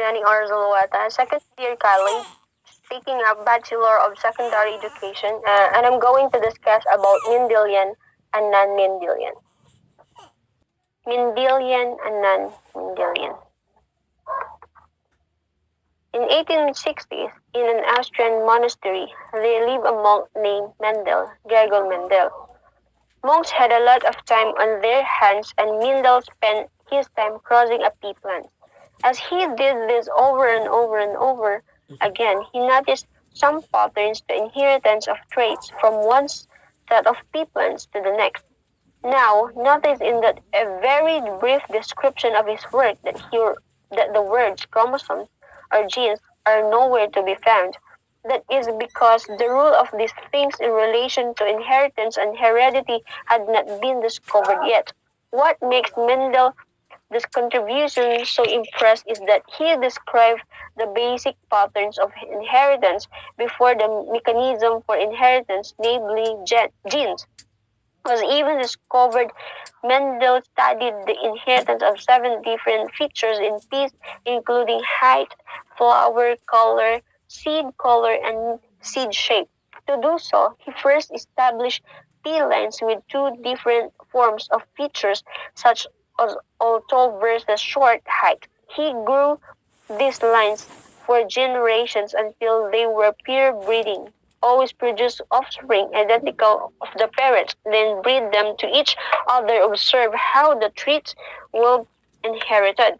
Dani R. Zulueta, second year college, taking a Bachelor of Secondary Education, and I'm going to discuss about Mendelian and non-Mendelian. Mendelian and non-Mendelian. In 1860s, in an Austrian monastery, there lived a monk named Gregor Mendel. Monks had a lot of time on their hands, and Mendel spent his time crossing a pea plant. As he did this over and over and over again, he noticed some patterns to inheritance of traits from one set of pea plants to the next. Now, notice in that a very brief description of his work that the words chromosomes or genes are nowhere to be found. That is because the rule of these things in relation to inheritance and heredity had not been discovered yet. What makes Mendel this contribution so impressed is that he described the basic patterns of inheritance before the mechanism for inheritance, namely genes, was even discovered. Mendel studied the inheritance of 7 different features in peas, including height, flower color, and seed shape. To do so, he first established pea lines with 2 different forms of features, such as tall versus short height. He grew these lines for generations until they were pure breeding, always produce offspring identical of the parents, then breed them to each other. Observe how the traits will inherited.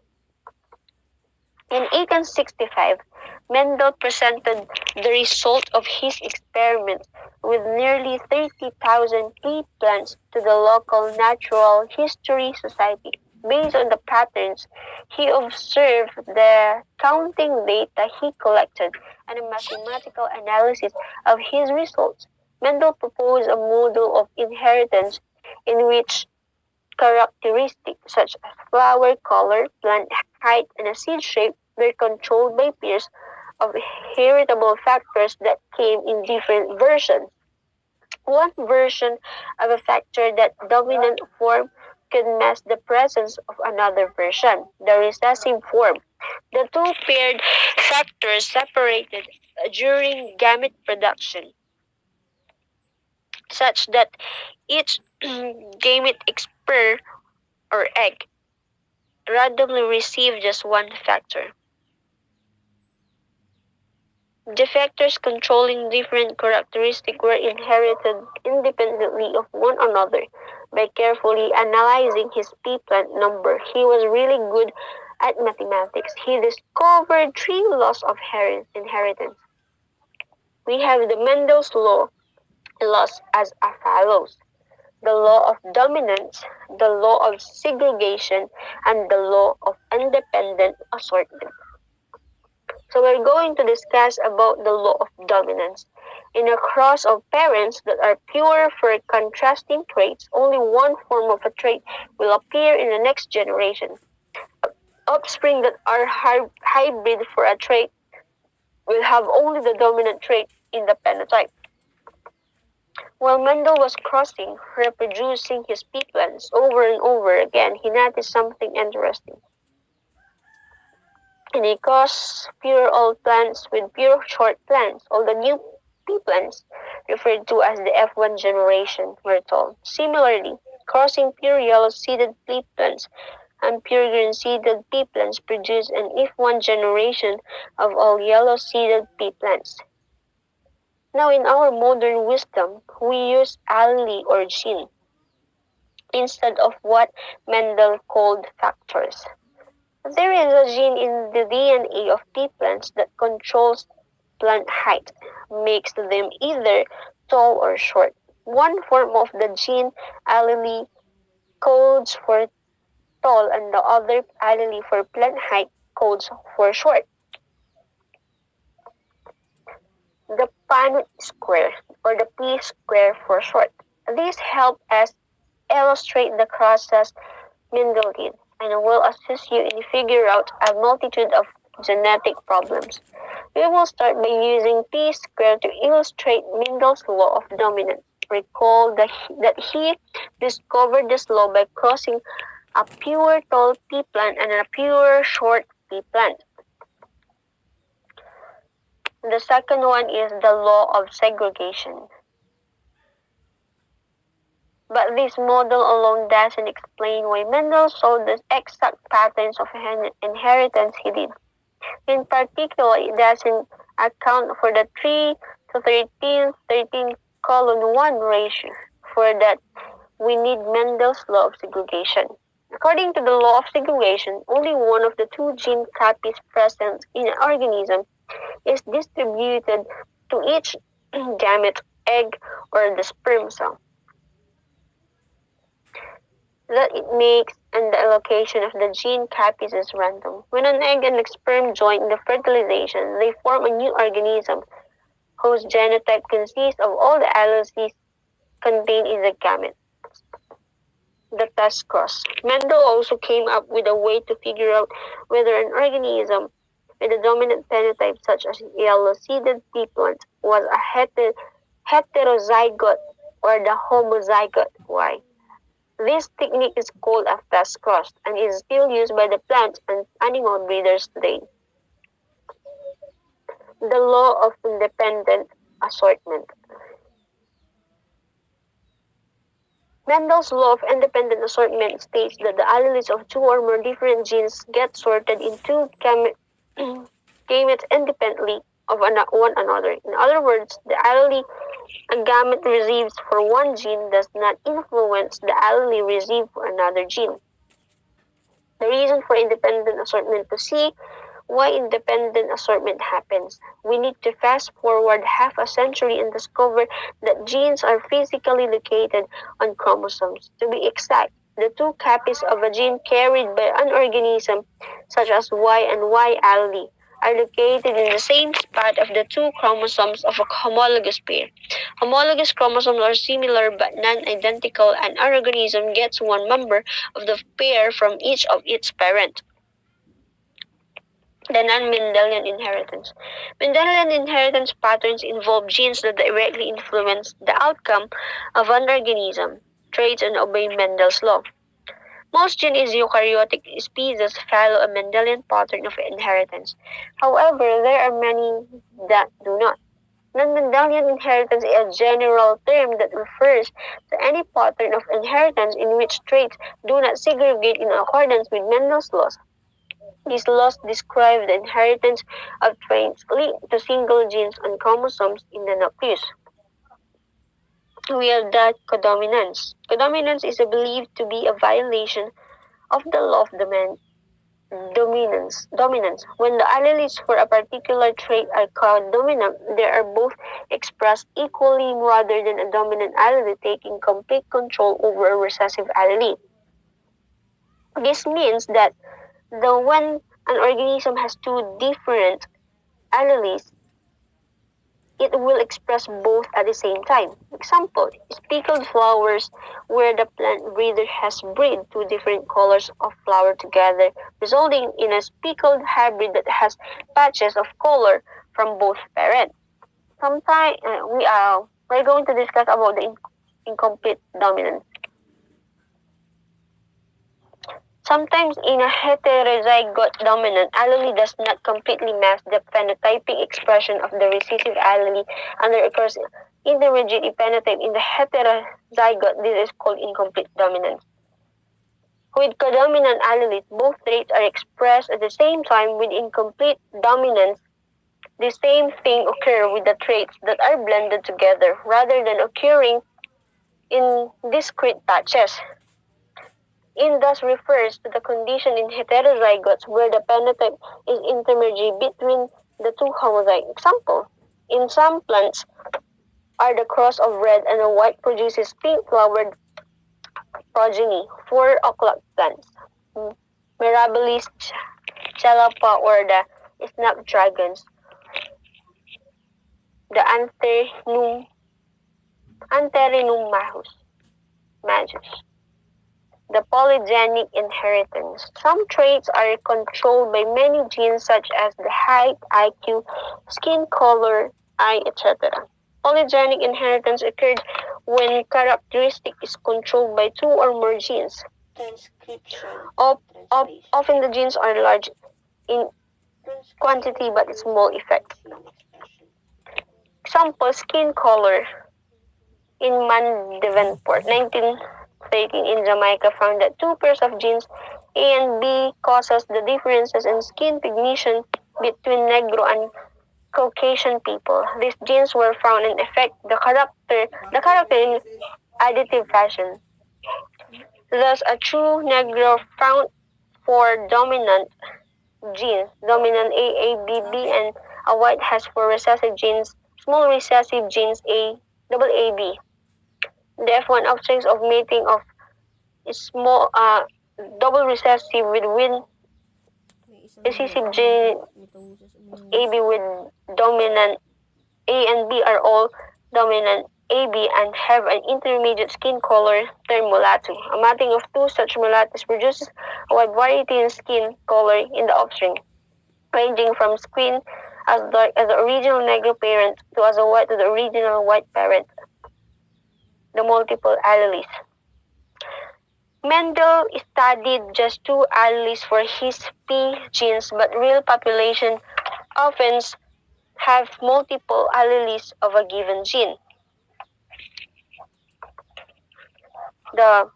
In 1865, Mendel presented the result of his experiments with nearly 30,000 pea plants to the local Natural History Society. Based on the patterns he observed, the counting data he collected, and a mathematical analysis of his results, Mendel proposed a model of inheritance in which characteristics such as flower color, plant height, and a seed shape were controlled by pairs of heritable factors that came in different versions. One version of a factor that dominant form could mask the presence of another version, the recessive form. The two paired factors separated during gamete production, such that each gamete sperm or egg randomly received just one factor. The factors controlling different characteristics were inherited independently of one another. By carefully analyzing his pea plant number, he was really good at mathematics. He discovered 3 laws of inheritance. We have the Mendel's laws as follows: the law of dominance, the law of segregation, and the law of independent assortment. So we're going to discuss about the law of dominance. In a cross of parents that are pure for contrasting traits, only one form of a trait will appear in the next generation. Offspring that are hybrid for a trait will have only the dominant trait in the phenotype. While Mendel was crossing, reproducing his pea plants over and over again, he noticed something interesting. And he crossed pure old plants with pure short plants. All the new pea plants, referred to as the F1 generation, were told. Similarly, crossing pure yellow-seeded pea plants and pure green-seeded pea plants produced an F1 generation of all yellow-seeded pea plants. Now, in our modern wisdom, we use allele or gene instead of what Mendel called factors. There is a gene in the DNA of pea plants that controls plant height, makes them either tall or short. One form of the gene allele codes for tall, and the other allele for plant height codes for short. The Punnett square, or the P square for short. These help us illustrate the process Mendel did, and will assist you in figuring out a multitude of genetic problems. We will start by using P squared to illustrate Mendel's law of dominance. Recall that he discovered this law by crossing a pure tall pea plant and a pure short pea plant. The second one is the law of segregation. But this model alone doesn't explain why Mendel saw the exact patterns of inheritance he did. In particular, it doesn't account for the 3 to 13:13:1 ratio. For that, we need Mendel's law of segregation. According to the law of segregation, only one of the two gene copies present in an organism is distributed to each gamete, egg, or the sperm cell. That it makes and the allocation of the gene copies is random. When an egg and a sperm join in the fertilization, they form a new organism whose genotype consists of all the alleles contained in the gamete. The test cross. Mendel also came up with a way to figure out whether an organism with a dominant phenotype such as yellow-seeded pea plant was a heterozygote or the homozygote. Why? This technique is called a test cross and is still used by the plant and animal breeders today. The law of independent assortment. Mendel's law of independent assortment states that the alleles of two or more different genes get sorted into gametes independently of one another. In other words, the allele a gamete receives for one gene does not influence the allele received for another gene. The reason for independent assortment. To see why independent assortment happens, we need to fast forward half a century and discover that genes are physically located on chromosomes. To be exact, the two copies of a gene carried by an organism, such as Y and Y allele, are located in the same spot of the two chromosomes of a homologous pair. Homologous chromosomes are similar but non-identical, and an organism gets one member of the pair from each of its parent. The non-Mendelian inheritance. Mendelian inheritance patterns involve genes that directly influence the outcome of an organism, traits, and obey Mendel's law. Most genes in eukaryotic species follow a Mendelian pattern of inheritance. However, there are many that do not. Non-Mendelian inheritance is a general term that refers to any pattern of inheritance in which traits do not segregate in accordance with Mendel's laws. These laws describe the inheritance of traits linked to single genes on chromosomes in the nucleus. We have that codominance. Codominance is believed to be a violation of the law of dominance. When the alleles for a particular trait are codominant, they are both expressed equally rather than a dominant allele taking complete control over a recessive allele. This means that when an organism has two different alleles, it will express both at the same time. Example, speckled flowers, where the plant breeder has bred two different colors of flower together, resulting in a speckled hybrid that has patches of color from both parents. Sometimes we're going to discuss about the incomplete dominance. Sometimes in a heterozygote dominant, allele does not completely match the phenotypic expression of the recessive allele, and there occurs intermediate phenotype in the heterozygote. This is called incomplete dominance. With codominant alleles, both traits are expressed at the same time. With incomplete dominance, the same thing occurs with the traits that are blended together rather than occurring in discrete patches. In thus refers to the condition in heterozygotes where the phenotype is intermediate between the two homozygotes. Example, in some plants are the cross of red and white produces pink-flowered progeny. For oclock plants, Mirabilis chalapa or the snapdragons, the Antherinum majus. The polygenic inheritance. Some traits are controlled by many genes such as the height, IQ, skin color, eye, etc. Polygenic inheritance occurred when characteristic is controlled by two or more genes. Transcription. Often the genes are large in quantity but small effect. Example, skin color. In Davenport, 1913 in Jamaica found that two pairs of genes A and B causes the differences in skin pigmentation between Negro and Caucasian people. These genes were found and affect the character in additive fashion. Thus, a true Negro found four dominant genes, dominant AABB, and a white has four recessive genes, small recessive genes AAB. The F1 objects of mating of small double recessive with recessive gene AB with dominant A and B are all dominant AB and have an intermediate skin color termed mulatto. A matting of two such mulattoes produces a wide variety in skin color in the offspring, ranging from skin as dark as the original Negro parent to as white to the original white parent. The multiple alleles. Mendel studied just two alleles for his P genes, but real population often have multiple alleles of a given gene. The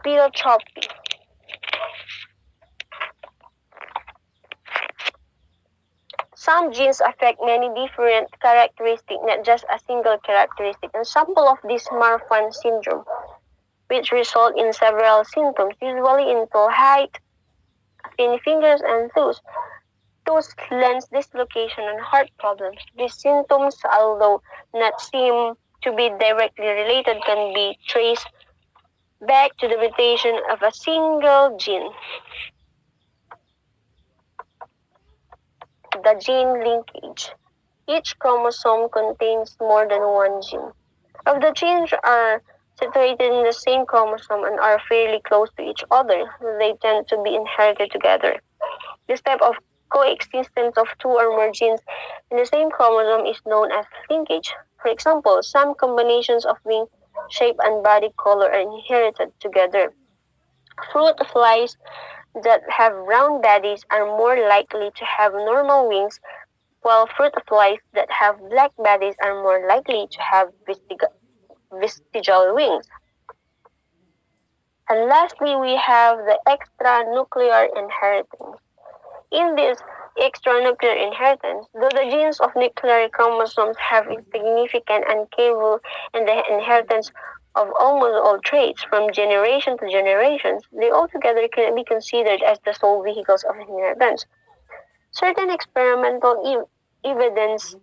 philotropy. Some genes affect many different characteristics, not just a single characteristic. An example of this Marfan syndrome, which result in several symptoms, usually in tall height, thin fingers and toes, lens dislocation, and heart problems. These symptoms, although not seem to be directly related, can be traced back to the mutation of a single gene. The gene linkage. Each chromosome contains more than one gene. If the genes are situated in the same chromosome and are fairly close to each other, they tend to be inherited together. This type of coexistence of two or more genes in the same chromosome is known as linkage. For example, some combinations of wing shape and body color are inherited together. Fruit flies that have round bodies are more likely to have normal wings, while fruit flies that have black bodies are more likely to have vestigial wings. And lastly, we have the extranuclear inheritance. In this extranuclear inheritance, though the genes of nuclear chromosomes have a significant and key role in the inheritance of almost all traits from generation to generation, they altogether can be considered as the sole vehicles of inheritance. Certain experimental evidence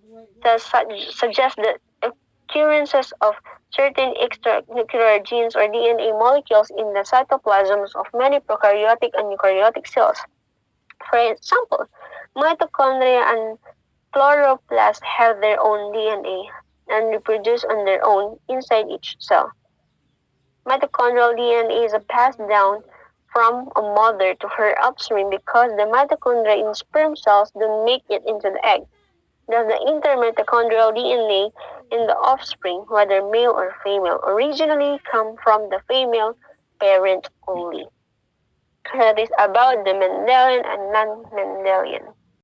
suggests that occurrences of certain extranuclear genes or DNA molecules in the cytoplasms of many prokaryotic and eukaryotic cells. For example, mitochondria and chloroplasts have their own DNA and reproduce on their own inside each cell. Mitochondrial DNA is passed down from a mother to her offspring because the mitochondria in sperm cells don't make it into the egg. Thus, the intermitochondrial DNA in the offspring, whether male or female, originally come from the female parent only. That is about the Mendelian and non-Mendelian.